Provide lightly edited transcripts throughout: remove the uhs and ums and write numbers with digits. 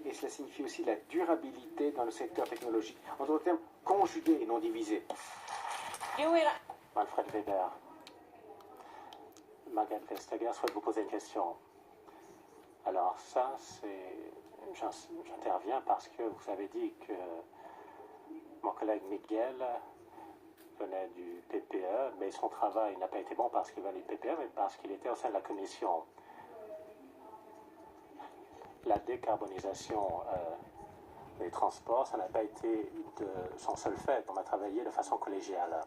et cela signifie aussi la durabilité dans le secteur technologique. En d'autres termes, conjugué et non divisé. Manfred Weber. Margaret Vestager souhaite vous poser une question. Alors ça, c'est... J'interviens parce que vous avez dit que mon collègue Miguel venait du PPE, mais son travail n'a pas été bon parce qu'il venait du PPE, mais parce qu'il était au sein de la commission. La décarbonisation des transports, ça n'a pas été de son seul fait. On a travaillé de façon collégiale.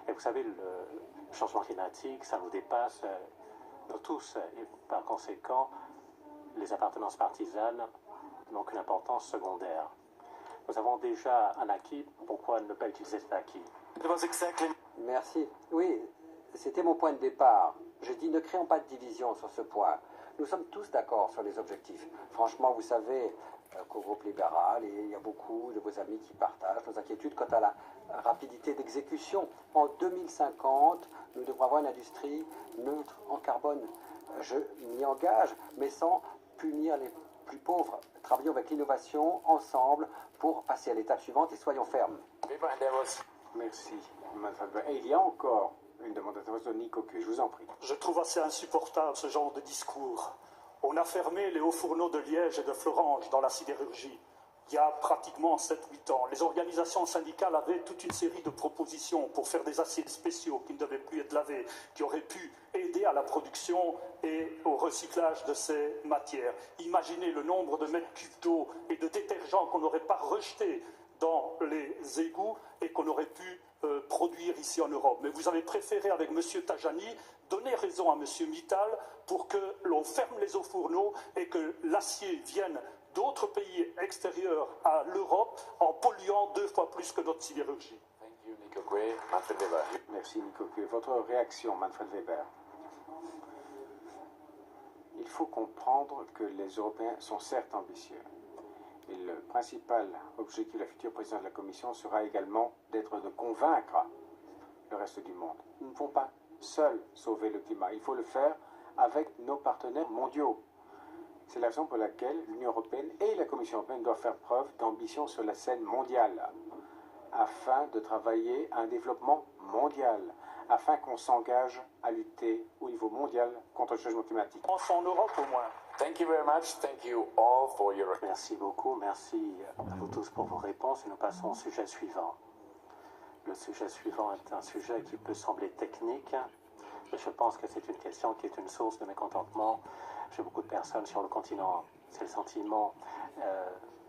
Et vous savez, le changement climatique, ça nous dépasse nous tous. Et par conséquent, les appartenances partisanes n'ont qu'une importance secondaire. Nous avons déjà un acquis, pourquoi ne pas utiliser cet acquis? Merci. Oui, c'était mon point de départ. Je dis ne créons pas de division sur ce point. Nous sommes tous d'accord sur les objectifs. Franchement, vous savez qu'au groupe libéral, il y a beaucoup de vos amis qui partagent nos inquiétudes quant à la rapidité d'exécution. En 2050, nous devrons avoir une industrie neutre en carbone. Je m'y engage, mais sans punir les plus pauvres. Travaillons avec l'innovation ensemble pour passer à l'étape suivante et soyons fermes. Merci, Manfred Weber. Et il y a encore une demande d'intervention de Nico Cuet, je vous en prie. Je trouve assez insupportable ce genre de discours. On a fermé les hauts fourneaux de Liège et de Florange dans la sidérurgie il y a pratiquement 7-8 ans. Les organisations syndicales avaient toute une série de propositions pour faire des aciers spéciaux qui ne devaient plus être lavés, qui auraient pu aider à la production et au recyclage de ces matières. Imaginez le nombre de mètres cubes d'eau et de détergents qu'on n'aurait pas rejetés dans les égouts et qu'on aurait pu produire ici en Europe. Mais vous avez préféré, avec M. Tajani, donner raison à M. Mittal pour que l'on ferme les hauts fourneaux et que l'acier vienne d'autres pays extérieurs à l'Europe en polluant 2 fois plus que notre sidérurgie. Merci, Nico Cuet. Votre réaction, Manfred Weber? Il faut comprendre que les Européens sont certes ambitieux. Et le principal objectif de la future présidence de la Commission sera également d'être de convaincre le reste du monde. Nous ne pouvons pas seuls sauver le climat. Il faut le faire avec nos partenaires mondiaux. C'est la raison pour laquelle l'Union européenne et la Commission européenne doivent faire preuve d'ambition sur la scène mondiale afin de travailler à un développement mondial, afin qu'on s'engage à lutter au niveau mondial contre le changement climatique. En Europe au moins. Thank you very much. Thank you all for your... Merci beaucoup. Merci à vous tous pour vos réponses. Et nous passons au sujet suivant. Le sujet suivant est un sujet qui peut sembler technique, mais je pense que c'est une question qui est une source de mécontentement chez beaucoup de personnes sur le continent. C'est le sentiment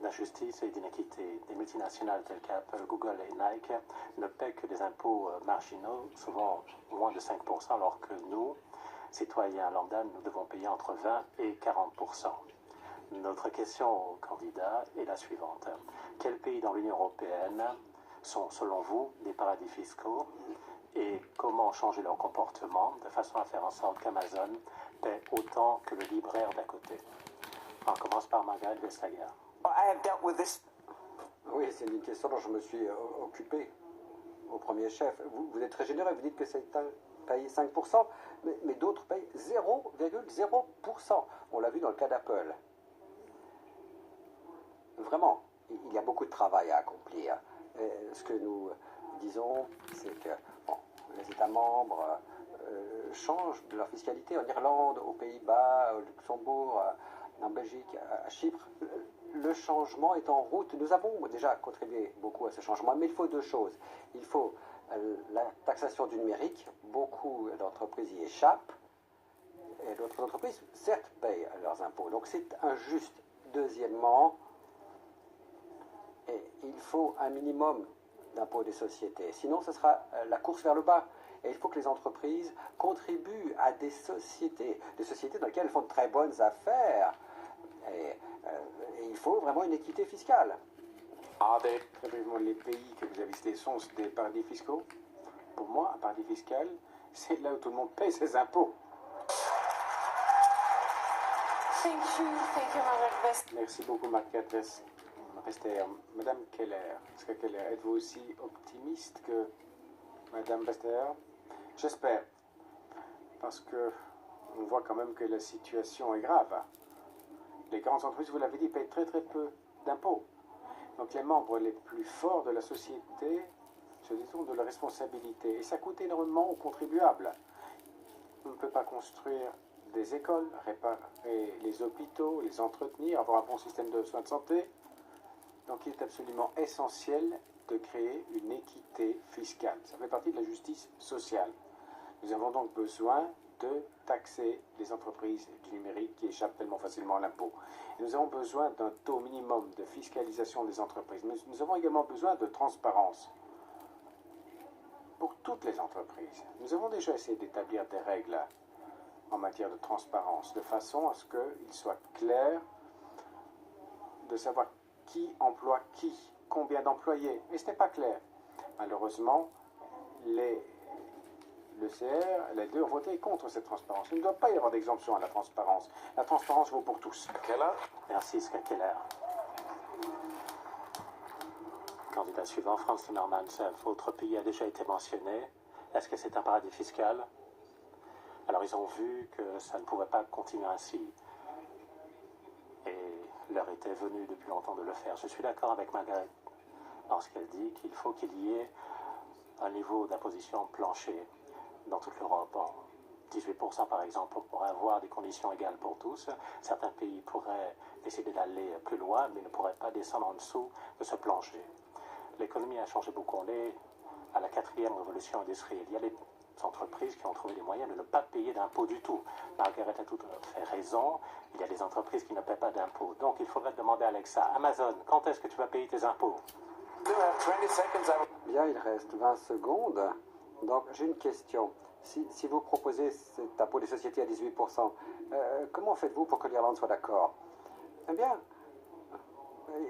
d'injustice et d'inéquité. Des multinationales telles qu'Apple, Google et Nike ne paient que des impôts marginaux, souvent moins de 5%, alors que nous, citoyens lambda, nous devons payer entre 20 et 40%. Notre question au candidat est la suivante. Quels pays dans l'Union européenne sont, selon vous, des paradis fiscaux et comment changer leur comportement de façon à faire en sorte qu'Amazon paie autant que le libraire d'à côté? On commence par Margaret Vestager. Oui, c'est une question dont je me suis occupé au premier chef. Vous êtes très généreux, vous dites que c'est un pays 5%, mais d'autres payent 0,0%. On l'a vu dans le cas d'Apple. Vraiment, il y a beaucoup de travail à accomplir. Ce que nous disons, c'est que bon, les États membres changent de leur fiscalité en Irlande, aux Pays-Bas, au Luxembourg, en Belgique, à Chypre. Le changement est en route. Nous avons déjà contribué beaucoup à ce changement, mais il faut 2 choses. Il faut la taxation du numérique. Beaucoup d'entreprises y échappent, et d'autres entreprises, certes, payent leurs impôts. Donc c'est injuste. Deuxièmement, il faut un minimum d'impôt des sociétés. Sinon, ce sera la course vers le bas. Et il faut que les entreprises contribuent à des sociétés dans lesquelles elles font de très bonnes affaires. Et il faut vraiment une équité fiscale. Très brièvement, les pays que vous avez cités sont des paradis fiscaux. Pour moi, un paradis fiscal, c'est là où tout le monde paye ses impôts. Merci beaucoup, Margaret Vestager. Madame Keller, êtes-vous aussi optimiste que Madame Vestager? J'espère, parce que on voit quand même que la situation est grave. Les grandes entreprises, vous l'avez dit, payent très très peu d'impôts. Donc les membres les plus forts de la société se détournent de leurs responsabilités. Et ça coûte énormément aux contribuables. On ne peut pas construire des écoles, réparer les hôpitaux, les entretenir, avoir un bon système de soins de santé. Donc il est absolument essentiel de créer une équité fiscale. Ça fait partie de la justice sociale. Nous avons donc besoin de taxer les entreprises du numérique qui échappent tellement facilement à l'impôt. Nous avons besoin d'un taux minimum de fiscalisation des entreprises. Mais nous avons également besoin de transparence pour toutes les entreprises. Nous avons déjà essayé d'établir des règles en matière de transparence, de façon à ce qu'il soit clair de savoir qui emploie qui, combien d'employés. Mais ce n'est pas clair. Malheureusement, le CR, les deux ont voté contre cette transparence. Il ne doit pas y avoir d'exemption à la transparence. La transparence vaut pour tous. Keller. Merci, Ska Keller. Candidat suivant, Frans Timmermans. Votre pays a déjà été mentionné. Est-ce que c'est un paradis fiscal? Alors, ils ont vu que ça ne pouvait pas continuer ainsi. Et l'heure était venue depuis longtemps de le faire. Je suis d'accord avec Margaret lorsqu'elle dit qu'il faut qu'il y ait un niveau d'imposition plancher dans toute l'Europe. 18% par exemple, on pourrait avoir des conditions égales pour tous. Certains pays pourraient décider d'aller plus loin, mais ne pourraient pas descendre en dessous de ce plancher. L'économie a changé beaucoup. On est à la 4e révolution industrielle. Il y a des entreprises qui ont trouvé des moyens de ne pas payer d'impôts du tout. Margaret a tout à fait raison. Il y a des entreprises qui ne paient pas d'impôts. Donc il faudrait demander à Alexa, Amazon, quand est-ce que tu vas payer tes impôts? Bien, il reste 20 secondes. Donc j'ai une question. Si vous proposez cet impôt des sociétés à 18%, comment faites-vous pour que l'Irlande soit d'accord? Eh bien,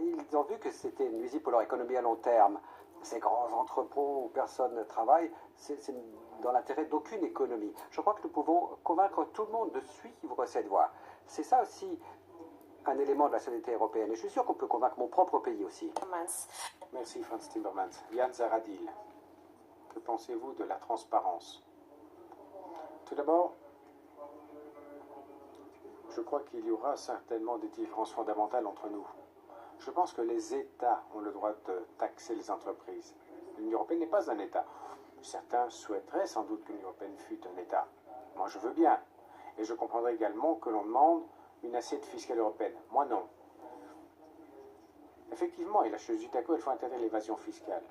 ils ont vu que c'était nuisible pour leur économie à long terme. Ces grands entrepôts où personne ne travaille, c'est dans l'intérêt d'aucune économie. Je crois que nous pouvons convaincre tout le monde de suivre cette voie. C'est ça aussi un élément de la solidarité européenne. Et je suis sûr qu'on peut convaincre mon propre pays aussi. Merci, Frans Timmermans. Yann Zahradil, que pensez-vous de la transparence? Tout d'abord, je crois qu'il y aura certainement des différences fondamentales entre nous. Je pense que les États ont le droit de taxer les entreprises. L'Union européenne n'est pas un État. Certains souhaiteraient sans doute que l'Union européenne fût un État. Moi, je veux bien. Et je comprendrais également que l'on demande une assiette fiscale européenne. Moi, non. Effectivement, et là, je suis d'accord, il faut interdire l'évasion fiscale.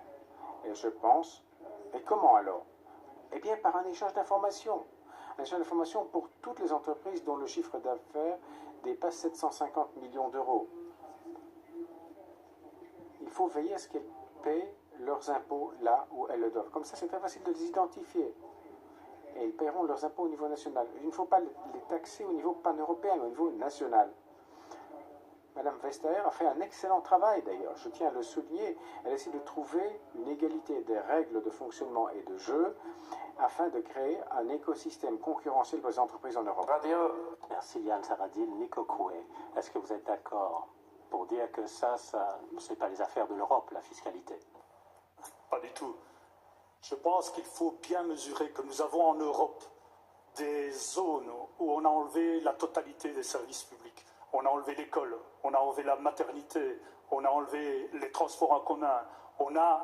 Et je pense, et comment alors? Eh bien, par un échange d'informations. Un échange d'informations pour toutes les entreprises dont le chiffre d'affaires dépasse 750 millions d'euros. Il faut veiller à ce qu'elles paient leurs impôts là où elles le doivent. Comme ça, c'est très facile de les identifier. Et ils paieront leurs impôts au niveau national. Il ne faut pas les taxer au niveau pan-européen, mais au niveau national. Madame Vestager a fait un excellent travail d'ailleurs, je tiens à le souligner. Elle essaie de trouver une égalité des règles de fonctionnement et de jeu afin de créer un écosystème concurrentiel pour les entreprises en Europe. Merci Yann Zahradil. Nico Coué, est-ce que vous êtes d'accord pour dire que ça c'est pas les affaires de l'Europe, la fiscalité? Pas du tout. Je pense qu'il faut bien mesurer que nous avons en Europe des zones où on a enlevé la totalité des services publics. On a enlevé l'école, on a enlevé la maternité, on a enlevé les transports en commun, on a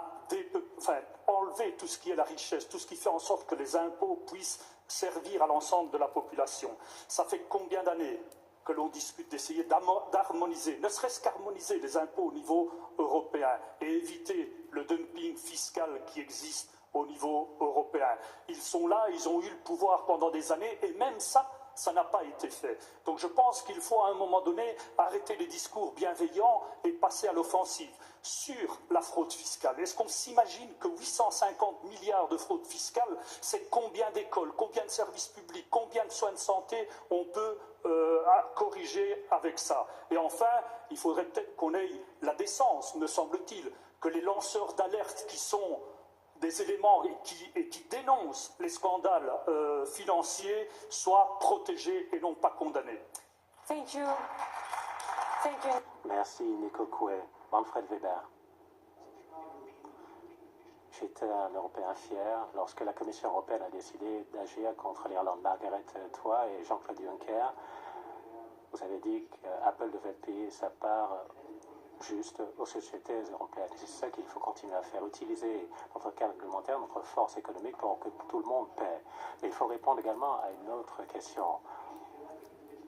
enlevé tout ce qui est la richesse, tout ce qui fait en sorte que les impôts puissent servir à l'ensemble de la population. Ça fait combien d'années que l'on discute d'essayer d'harmoniser, ne serait-ce qu'harmoniser les impôts au niveau européen et éviter le dumping fiscal qui existe au niveau européen. Ils sont là, ils ont eu le pouvoir pendant des années et même ça n'a pas été fait. Donc je pense qu'il faut à un moment donné arrêter les discours bienveillants et passer à l'offensive. Sur la fraude fiscale, est-ce qu'on s'imagine que 850 milliards de fraude fiscale, c'est combien d'écoles, combien de services publics, combien de soins de santé on peut corriger avec ça? Et enfin, il faudrait peut-être qu'on ait la décence, me semble-t-il, que les lanceurs d'alerte qui sont des éléments et qui dénoncent les scandales financiers soient protégés et non pas condamnés. Thank you. Thank you. Merci Nico Coué. Manfred Weber. J'étais un Européen fier lorsque la Commission européenne a décidé d'agir contre l'Irlande. Margaret, toi et Jean-Claude Juncker, Vous avez dit qu'Apple devait payer sa part juste aux sociétés européennes. C'est ça qu'il faut continuer à faire, utiliser notre cadre réglementaire, notre force économique pour que tout le monde paie. Mais il faut répondre également à une autre question.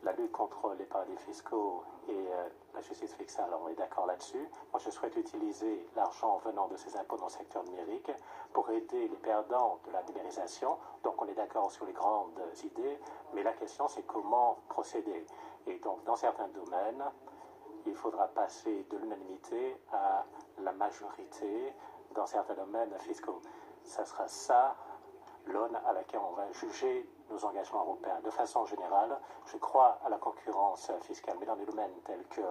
La lutte contre les paradis fiscaux et la justice fiscale, on est d'accord là-dessus. Moi, je souhaite utiliser l'argent venant de ces impôts dans le secteur numérique pour aider les perdants de la numérisation. Donc, on est d'accord sur les grandes idées, mais la question, c'est comment procéder. Et donc, dans certains domaines, il faudra passer de l'unanimité à la majorité dans certains domaines fiscaux. Ça sera ça l'aune à laquelle on va juger nos engagements européens. De façon générale, je crois à la concurrence fiscale, mais dans des domaines tels que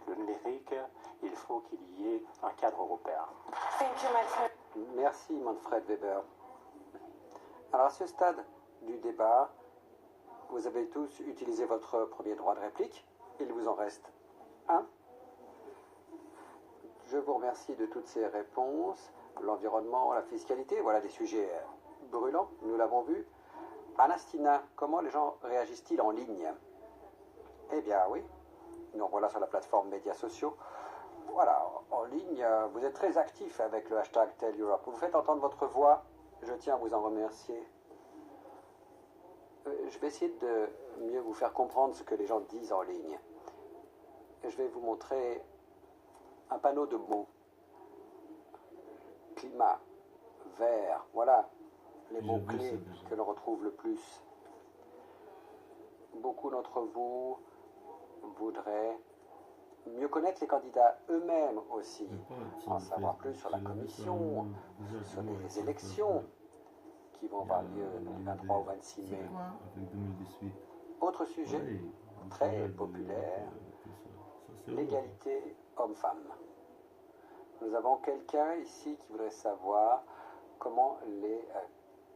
le numérique, il faut qu'il y ait un cadre européen. Thank you, Manfred. Merci Manfred Weber. Alors à ce stade du débat, vous avez tous utilisé votre premier droit de réplique. Il vous en reste un. Je vous remercie de toutes ces réponses. L'environnement, la fiscalité, voilà des sujets brûlants, nous l'avons vu. Anastina, comment les gens réagissent-ils en ligne? Eh bien oui, nous voilà sur la plateforme médias sociaux. Voilà, en ligne, vous êtes très actifs avec le hashtag Tell Europe. Vous faites entendre votre voix, je tiens à vous en remercier. Je vais essayer de mieux vous faire comprendre ce que les gens disent en ligne. Je vais vous montrer un panneau de mots. Climat, vert, voilà les mots-clés que l'on retrouve le plus. Beaucoup d'entre vous voudraient mieux connaître les candidats eux-mêmes aussi, en savoir plus sur la commission, sur les élections qui vont avoir lieu le 23 au 26 mai. Autre sujet très populaire, l'égalité homme-femme. Nous avons quelqu'un ici qui voudrait savoir comment les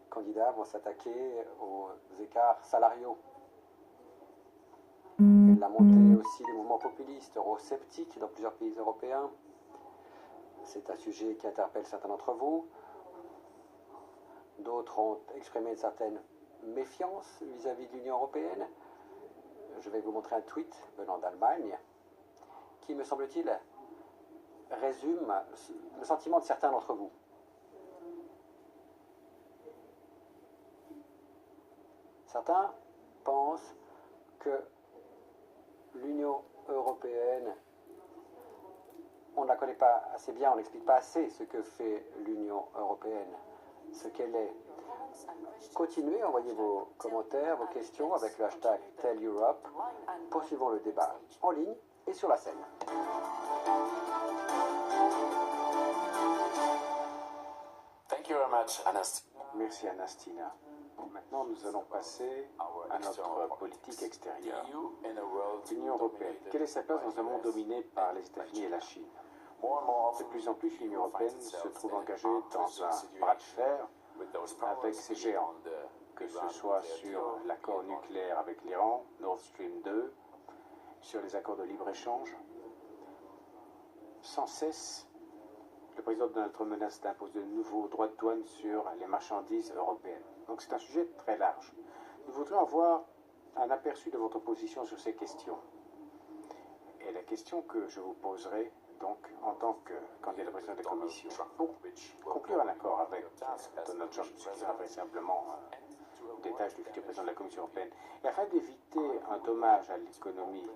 candidats vont s'attaquer aux écarts salariaux. Et la montée aussi des mouvements populistes, eurosceptiques dans plusieurs pays européens. C'est un sujet qui interpelle certains d'entre vous. D'autres ont exprimé une certaine méfiance vis-à-vis de l'Union européenne. Je vais vous montrer un tweet venant d'Allemagne qui, me semble-t-il, résume le sentiment de certains d'entre vous. Certains pensent que l'Union européenne, on ne la connaît pas assez bien, on n'explique pas assez ce que fait l'Union européenne, ce qu'elle est. Continuez, envoyez vos commentaires, vos questions avec le hashtag Tell Europe. Poursuivons le débat en ligne et sur la scène. Thank you very much, Anastina. Merci Anastina. Maintenant, nous allons passer à notre politique extérieure. L'Union européenne, quelle est sa place dans un monde dominé par les États-Unis et la Chine? De plus en plus, l'Union européenne se trouve engagée dans un bras de fer avec ces géants, que ce soit sur l'accord nucléaire avec l'Iran, Nord Stream 2, sur les accords de libre-échange. Sans cesse, le président Donald Trump menace d'imposer de nouveaux droits de douane sur les marchandises européennes. Donc c'est un sujet très large. Nous voudrions avoir un aperçu de votre position sur ces questions. Et la question que je vous poserai, donc, en tant que candidat président de la Commission, pour conclure un accord avec Donald Trump, ce qui sera vraisemblablement des tâches du futur président de la Commission européenne, et afin d'éviter un dommage à l'économie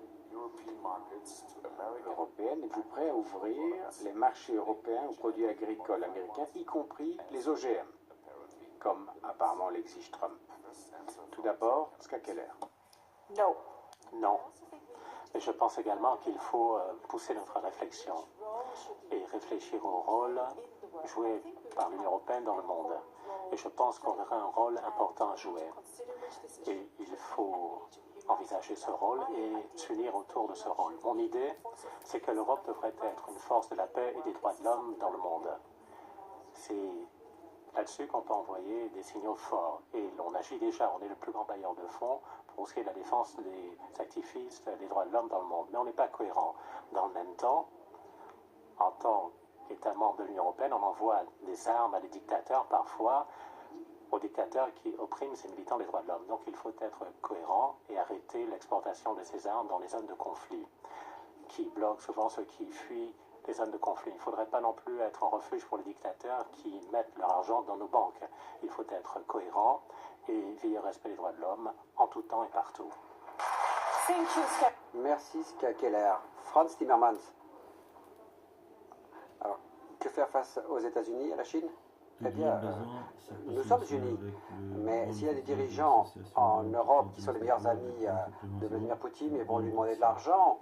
européenne, êtes-vous prêt à ouvrir les marchés européens aux produits agricoles américains, y compris les OGM, comme apparemment l'exige Trump? Tout d'abord, Ska Keller. No. Non. Mais je pense également qu'il faut pousser notre réflexion et réfléchir au rôle joué par l'Union européenne dans le monde. Et je pense qu'on aura un rôle important à jouer. Et il faut envisager ce rôle et s'unir autour de ce rôle. Mon idée, c'est que l'Europe devrait être une force de la paix et des droits de l'homme dans le monde. C'est là-dessus qu'on peut envoyer des signaux forts. Et on agit déjà, on est le plus grand bailleur de fonds pour ce qui est de la défense des activistes des droits de l'homme dans le monde. Mais on n'est pas cohérent. Dans le même temps, en tant qu'État membre de l'Union européenne, on envoie des armes à des dictateurs parfois aux dictateurs qui oppriment ces militants des droits de l'homme. Donc il faut être cohérent et arrêter l'exportation de ces armes dans les zones de conflit, qui bloquent souvent ceux qui fuient les zones de conflit. Il ne faudrait pas non plus être en refuge pour les dictateurs qui mettent leur argent dans nos banques. Il faut être cohérent et veiller au respect des droits de l'homme en tout temps et partout. Thank you, Ska. Merci, Ska Keller. Franz Timmermans. Alors, que faire face aux États-Unis, à la Chine? Eh bien, nous sommes unis. Mais s'il y a des dirigeants en Europe qui sont les meilleurs amis de Vladimir Poutine et vont lui demander de l'argent,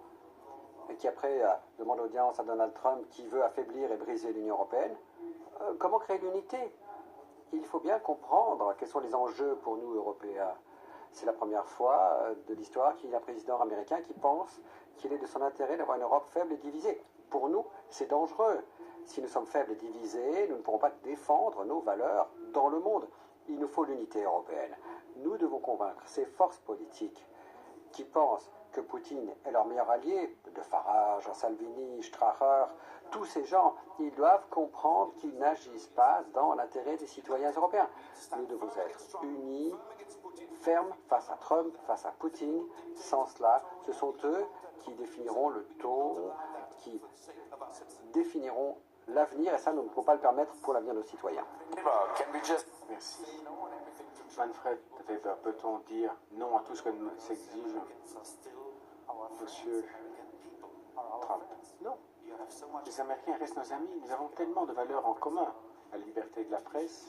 et qui après demandent audience à Donald Trump qui veut affaiblir et briser l'Union européenne, comment créer l'unité? Il faut bien comprendre quels sont les enjeux pour nous, Européens. C'est la première fois de l'histoire qu'il y a un président américain qui pense qu'il est de son intérêt d'avoir une Europe faible et divisée. Pour nous, c'est dangereux. Si nous sommes faibles et divisés, nous ne pourrons pas défendre nos valeurs dans le monde. Il nous faut l'unité européenne. Nous devons convaincre ces forces politiques qui pensent que Poutine est leur meilleur allié, de Farage, Salvini, Stracher, tous ces gens, ils doivent comprendre qu'ils n'agissent pas dans l'intérêt des citoyens européens. Nous devons être unis, fermes face à Trump, face à Poutine. Sans cela, ce sont eux qui définiront le ton, qui définiront l'avenir, et ça, nous ne pouvons pas le permettre pour l'avenir de nos citoyens. Merci. Manfred Weber, peut-on dire non à tout ce que s'exige Monsieur Trump? Non. Les Américains restent nos amis. Nous avons tellement de valeurs en commun. La liberté de la presse,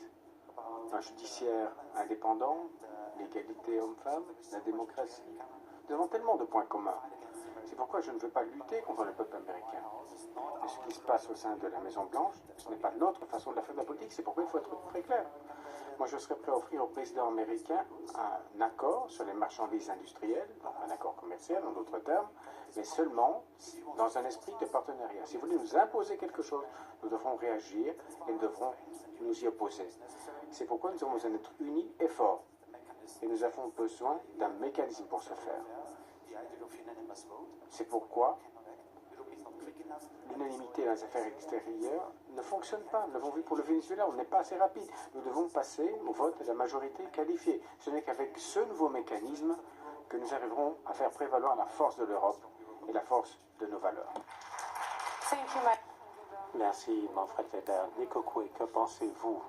un judiciaire indépendant, l'égalité homme-femme, la démocratie. Nous avons tellement de points communs. C'est pourquoi je ne veux pas lutter contre le peuple américain. Et ce qui se passe au sein de la Maison-Blanche, ce n'est pas notre façon de faire de la politique. C'est pourquoi il faut être très clair. Moi, je serais prêt à offrir au président américain un accord sur les marchandises industrielles, un accord commercial en d'autres termes, mais seulement dans un esprit de partenariat. Si vous voulez nous imposer quelque chose, nous devrons réagir et nous devrons nous y opposer. C'est pourquoi nous avons besoin d'être unis et forts. Et nous avons besoin d'un mécanisme pour ce faire. C'est pourquoi l'unanimité dans les affaires extérieures ne fonctionne pas. Nous l'avons vu pour le Venezuela, on n'est pas assez rapide. Nous devons passer au vote de la majorité qualifiée. Ce n'est qu'avec ce nouveau mécanisme que nous arriverons à faire prévaloir la force de l'Europe et la force de nos valeurs. Thank you, Manfred. Merci, Manfred Weber. Nico Coué, que pensez-vous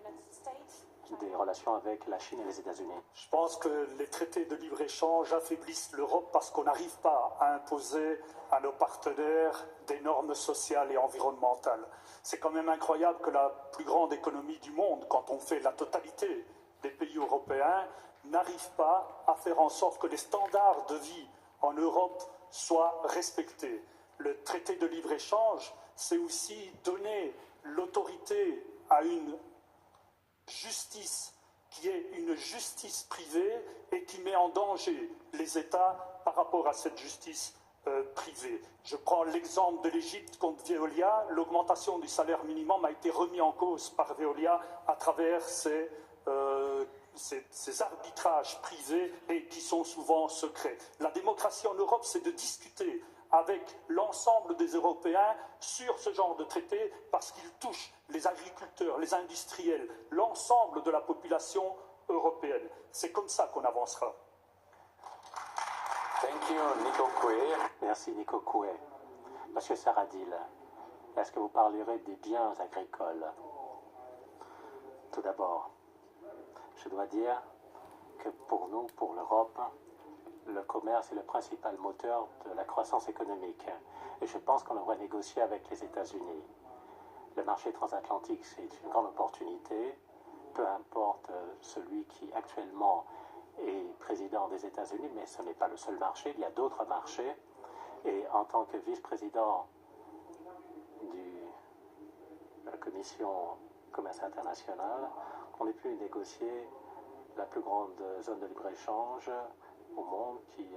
United States. des relations avec la Chine et les États-Unis? Je pense que les traités de libre-échange affaiblissent l'Europe parce qu'on n'arrive pas à imposer à nos partenaires des normes sociales et environnementales. C'est quand même incroyable que la plus grande économie du monde, quand on fait la totalité des pays européens, n'arrive pas à faire en sorte que les standards de vie en Europe soient respectés. Le traité de libre-échange, c'est aussi donner l'autorité à une justice qui est une justice privée et qui met en danger les États par rapport à cette justice privée. Je prends l'exemple de l'Égypte contre Veolia. L'augmentation du salaire minimum a été remis en cause par Veolia à travers ces arbitrages privés et qui sont souvent secrets. La démocratie en Europe, c'est de discuter avec l'ensemble des Européens sur ce genre de traité parce qu'il touche les agriculteurs, les industriels, l'ensemble de la population européenne. C'est comme ça qu'on avancera. Thank you, Nico Coué. Merci, Nico Coué. Monsieur Saradil, est-ce que vous parlerez des biens agricoles? Tout d'abord, je dois dire que pour nous, pour l'Europe, le commerce est le principal moteur de la croissance économique. Et je pense qu'on devrait négocier avec les États-Unis. Le marché transatlantique, c'est une grande opportunité. Peu importe celui qui actuellement est président des États-Unis, mais ce n'est pas le seul marché. Il y a d'autres marchés. Et en tant que vice-président de la Commission commerce international, on est pu négocier la plus grande zone de libre-échange au monde qui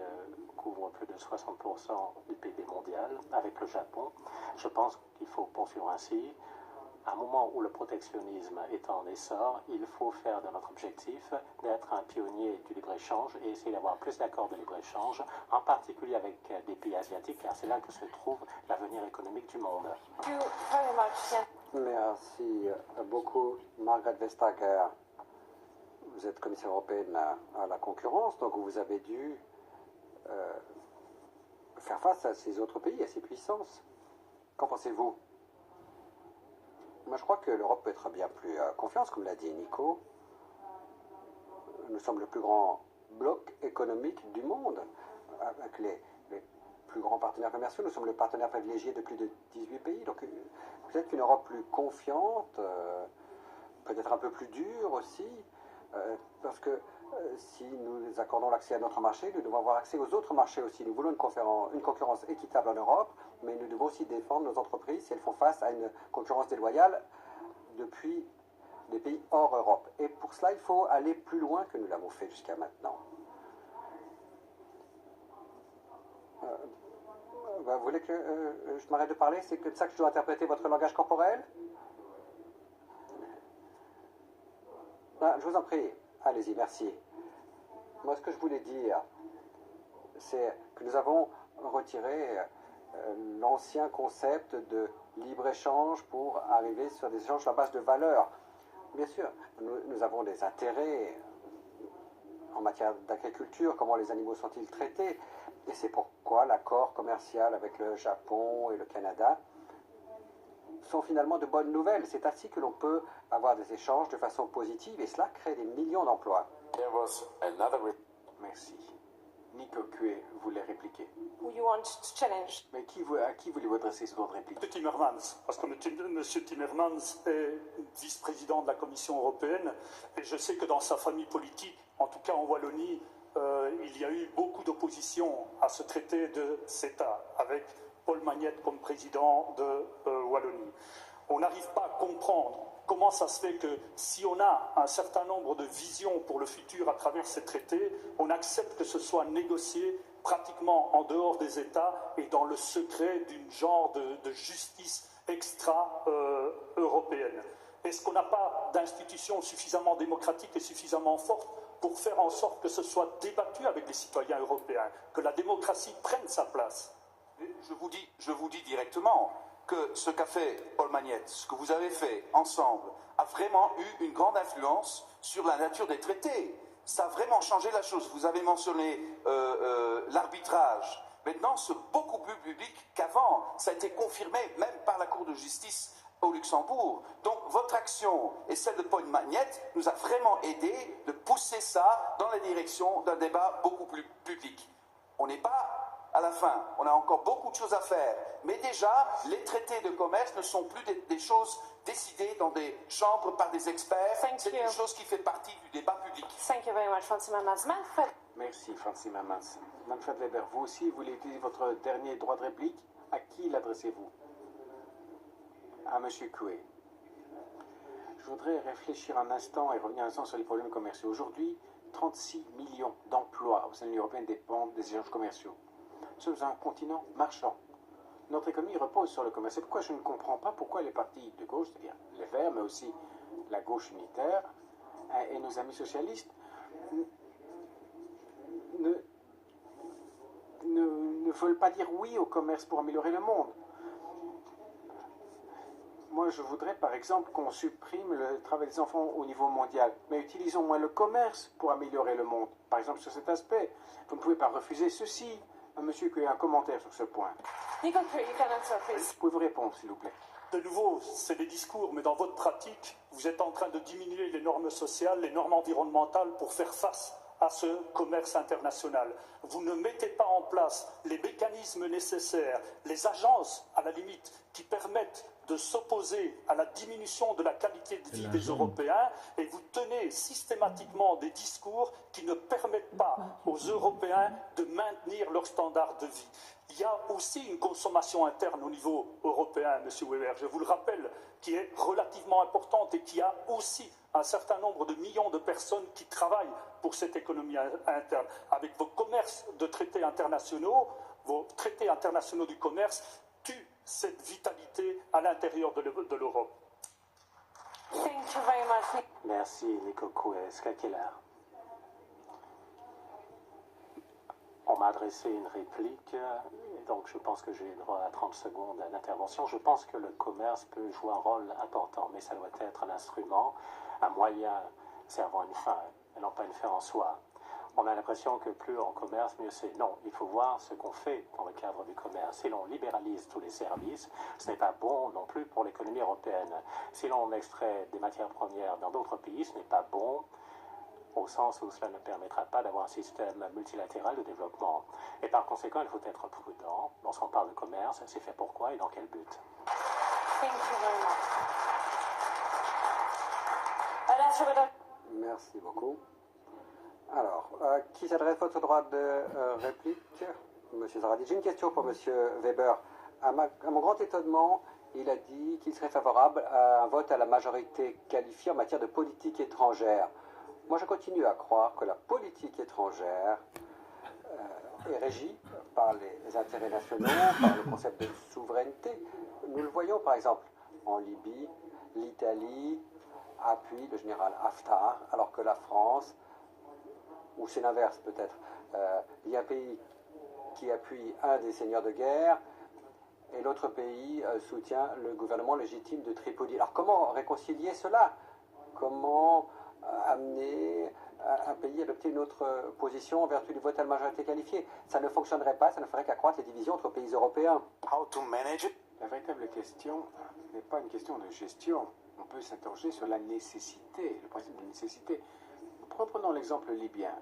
couvre plus de 60% du PIB mondial avec le Japon. Je pense qu'il faut poursuivre ainsi. À un moment où le protectionnisme est en essor, il faut faire de notre objectif d'être un pionnier du libre-échange et essayer d'avoir plus d'accords de libre-échange, en particulier avec des pays asiatiques, car c'est là que se trouve l'avenir économique du monde. Thank you very much, Jens. Merci beaucoup, Margaret Vestager. Vous êtes commissaire européenne à la concurrence, donc vous avez dû faire face à ces autres pays, à ces puissances. Qu'en pensez-vous? Moi, je crois que l'Europe peut être bien plus confiance, comme l'a dit Nico. Nous sommes le plus grand bloc économique du monde, avec les plus grands partenaires commerciaux. Nous sommes le partenaire privilégié de plus de 18 pays. Donc, peut-être une Europe plus confiante, peut-être un peu plus dure aussi, parce que si nous accordons l'accès à notre marché, nous devons avoir accès aux autres marchés aussi. Nous voulons une concurrence équitable en Europe, mais nous devons aussi défendre nos entreprises si elles font face à une concurrence déloyale depuis des pays hors Europe. Et pour cela, il faut aller plus loin que nous l'avons fait jusqu'à maintenant. Vous voulez que je m'arrête de parler? C'est comme ça que je dois interpréter votre langage corporel? Je vous en prie. Allez-y, merci. Moi, ce que je voulais dire, c'est que nous avons retiré l'ancien concept de libre-échange pour arriver sur des échanges à base de valeurs. Bien sûr, nous avons des intérêts en matière d'agriculture, comment les animaux sont-ils traités, et c'est pourquoi l'accord commercial avec le Japon et le Canada sont finalement de bonnes nouvelles. C'est ainsi que l'on peut avoir des échanges de façon positive, et cela crée des millions d'emplois. Merci. Nico Coué voulait répliquer. Who you want to challenge? Mais à qui voulez-vous adresser ce droit de réplique? M. Timmermans, parce que M. Timmermans est vice-président de la Commission européenne, et je sais que dans sa famille politique, en tout cas en Wallonie, il y a eu beaucoup d'opposition à ce traité de CETA, avec Paul Magnette comme président de Wallonie. On n'arrive pas à comprendre comment ça se fait que si on a un certain nombre de visions pour le futur à travers ces traités, on accepte que ce soit négocié pratiquement en dehors des États et dans le secret d'une genre de justice extra-européenne. Est-ce qu'on n'a pas d'institutions suffisamment démocratiques et suffisamment fortes pour faire en sorte que ce soit débattu avec les citoyens européens, que la démocratie prenne sa place? Je vous dis directement que ce qu'a fait Paul Magnette, ce que vous avez fait ensemble, a vraiment eu une grande influence sur la nature des traités. Ça a vraiment changé la chose. Vous avez mentionné l'arbitrage. Maintenant, c'est beaucoup plus public qu'avant. Ça a été confirmé même par la Cour de justice au Luxembourg. Donc, votre action et celle de Paul Magnette nous a vraiment aidé de pousser ça dans la direction d'un débat beaucoup plus public. On n'est pas à la fin, on a encore beaucoup de choses à faire. Mais déjà, les traités de commerce ne sont plus des choses décidées dans des chambres par des experts. C'est une chose qui fait partie du débat public. Thank you very much, Francis Timmermans. Manfred. Merci, Francis Timmermans. Manfred Weber, vous aussi, vous voulez utiliser votre dernier droit de réplique? À qui l'adressez-vous? À M. Coué. Je voudrais réfléchir un instant et revenir un instant sur les problèmes commerciaux. Aujourd'hui, 36 millions d'emplois au sein de l'Union européenne dépendent des échanges commerciaux. Nous sommes un continent marchand. Notre économie repose sur le commerce. C'est pourquoi je ne comprends pas pourquoi les partis de gauche, c'est-à-dire les Verts, mais aussi la gauche unitaire et nos amis socialistes, ne veulent pas dire oui au commerce pour améliorer le monde. Moi, je voudrais, par exemple, qu'on supprime le travail des enfants au niveau mondial. Mais utilisons moins le commerce pour améliorer le monde. Par exemple, sur cet aspect, vous ne pouvez pas refuser ceci. Monsieur qui a un commentaire sur ce point. Nico Coué, you can answer, please. Pouvez-vous répondre, s'il vous plaît? De nouveau, c'est des discours, mais dans votre pratique, vous êtes en train de diminuer les normes sociales, les normes environnementales pour faire face à ce commerce international. Vous ne mettez pas en place les mécanismes nécessaires, les agences, à la limite, qui permettent de s'opposer à la diminution de la qualité de vie des Européens, et vous tenez systématiquement des discours qui ne permettent pas aux Européens de maintenir leur standard de vie. Il y a aussi une consommation interne au niveau européen, M. Weber, je vous le rappelle, qui est relativement importante et qui a aussi un certain nombre de millions de personnes qui travaillent pour cette économie interne. Avec vos commerces de traités internationaux, vos traités internationaux du commerce tuent cette vitalité à l'intérieur de l'Europe. Thank you very much. Merci, Nico Coué. On m'a adressé une réplique, et donc je pense que j'ai le droit à 30 secondes d'intervention. Je pense que le commerce peut jouer un rôle important, mais ça doit être un instrument, un moyen servant une fin et non pas une fin en soi. On a l'impression que plus on commerce, mieux c'est. Non, il faut voir ce qu'on fait dans le cadre du commerce. Si l'on libéralise tous les services, ce n'est pas bon non plus pour l'économie européenne. Si l'on extrait des matières premières dans d'autres pays, ce n'est pas bon au sens où cela ne permettra pas d'avoir un système multilatéral de développement. Et par conséquent, il faut être prudent. Lorsqu'on parle de commerce, c'est fait pourquoi et dans quel but. Thank you very much. Merci beaucoup. Alors, qui s'adresse votre droit de réplique? Monsieur Zaradi. J'ai une question pour Monsieur Weber. À mon grand étonnement, il a dit qu'il serait favorable à un vote à la majorité qualifiée en matière de politique étrangère. Moi, je continue à croire que la politique étrangère est régie par les intérêts nationaux, par le concept de souveraineté. Nous le voyons, par exemple, en Libye, l'Italie appuie le général Haftar, alors que la France, ou c'est l'inverse peut-être, il y a un pays qui appuie un des seigneurs de guerre et l'autre pays soutient le gouvernement légitime de Tripoli. Alors comment réconcilier cela? Comment amener un pays à adopter une autre position en vertu du vote à la majorité qualifiée? Ça ne fonctionnerait pas, ça ne ferait qu'accroître les divisions entre pays européens. How to manage it? La véritable question n'est pas une question de gestion. On peut s'interroger sur la nécessité, le principe de nécessité. Prenons l'exemple libyen.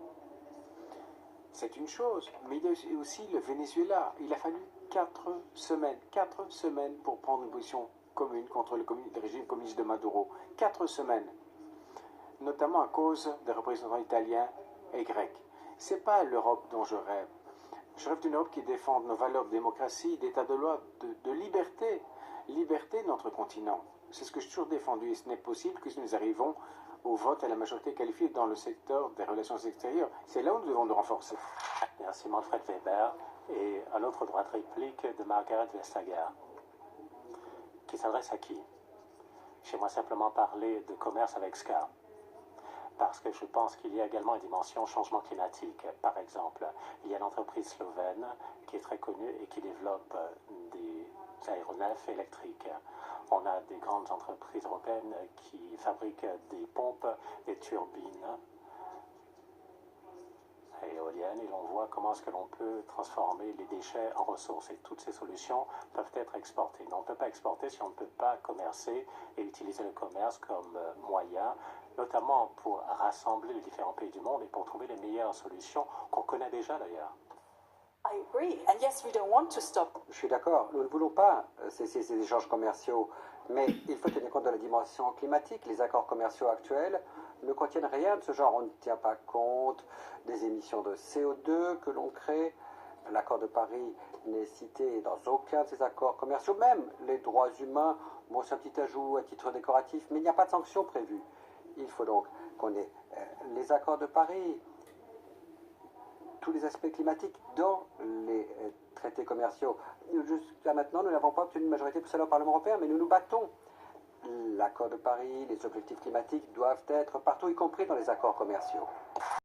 C'est une chose, mais il y a aussi le Venezuela. Il a fallu 4 semaines pour prendre une position commune contre le régime communiste de Maduro. 4 semaines, notamment à cause des représentants italiens et grecs. Ce n'est pas l'Europe dont je rêve. Je rêve d'une Europe qui défende nos valeurs de démocratie, d'état de loi, de liberté. Liberté de notre continent. C'est ce que j'ai toujours défendu et ce n'est possible que si nous arrivons au vote à la majorité qualifiée dans le secteur des relations extérieures. C'est là où nous devons nous renforcer. Merci Manfred Weber. Et un autre droit de réplique de Margaret Vestager. Qui s'adresse à qui? J'aimerais simplement parler de commerce avec SCA. Parce que je pense qu'il y a également une dimension changement climatique. Par exemple, il y a une entreprise slovène qui est très connue et qui développe des aéronefs électriques. On a des grandes entreprises européennes qui fabriquent des pompes, des turbines éoliennes, et l'on voit comment est-ce que l'on peut transformer les déchets en ressources. Et toutes ces solutions peuvent être exportées. Mais on ne peut pas exporter si on ne peut pas commercer et utiliser le commerce comme moyen, notamment pour rassembler les différents pays du monde et pour trouver les meilleures solutions qu'on connaît déjà d'ailleurs. I agree. And yes, we don't want to stop. Je suis d'accord, nous ne voulons pas cesser ces échanges commerciaux, mais il faut tenir compte de la dimension climatique. Les accords commerciaux actuels ne contiennent rien de ce genre. On ne tient pas compte des émissions de CO2 que l'on crée. L'accord de Paris n'est cité dans aucun de ces accords commerciaux. Même les droits humains, bon, c'est un petit ajout à titre décoratif, mais il n'y a pas de sanctions prévues. Il faut donc qu'on ait les accords de Paris, tous les aspects climatiques dans les traités commerciaux. Jusqu'à maintenant, nous n'avons pas obtenu une majorité pour cela au Parlement européen, mais nous nous battons. L'accord de Paris, les objectifs climatiques doivent être partout, y compris dans les accords commerciaux.